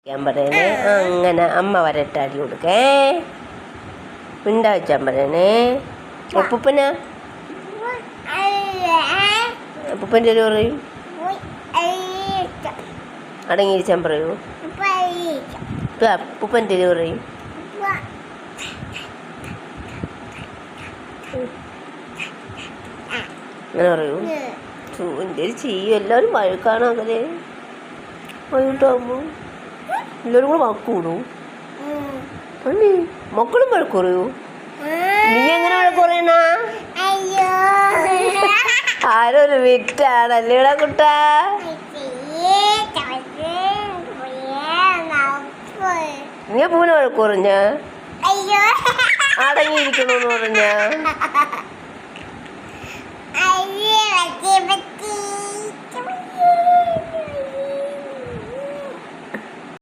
ഞാൻ പറയണേ അങ്ങനെ അമ്മ വരട്ടാടി കൊടുക്കേ മിണ്ടാ വെച്ചാൻ പറയണേ. അപ്പൂപ്പനാ അപ്പൂപ്പൻ്റെ ഒരു പറയും അടങ്ങിയിരിച്ചാൻ പറയൂ. ഇപ്പം അപ്പൂപ്പൻ്റെ ഒരു പറയും അങ്ങനെ പറയൂ. എന്തേലും ചെയ്യും. എല്ലാവരും വഴക്കാണോ അങ്ങനെ വൈകിട്ടാകുമ്പോൾ എല്ലാവരും കൂടെ വഴക്ക് കൂടും. അല്ലേ മക്കളും വഴക്ക് പറയൂ. നീ എങ്ങനെ വഴക്ക് പറയണ? ആരോ ഒരു വിറ്റാണല്ലേടാ കുട്ടാ. നീ പൂനെ വഴക്ക് പറഞ്ഞ അടങ്ങിയിരിക്കണോന്ന് പറഞ്ഞ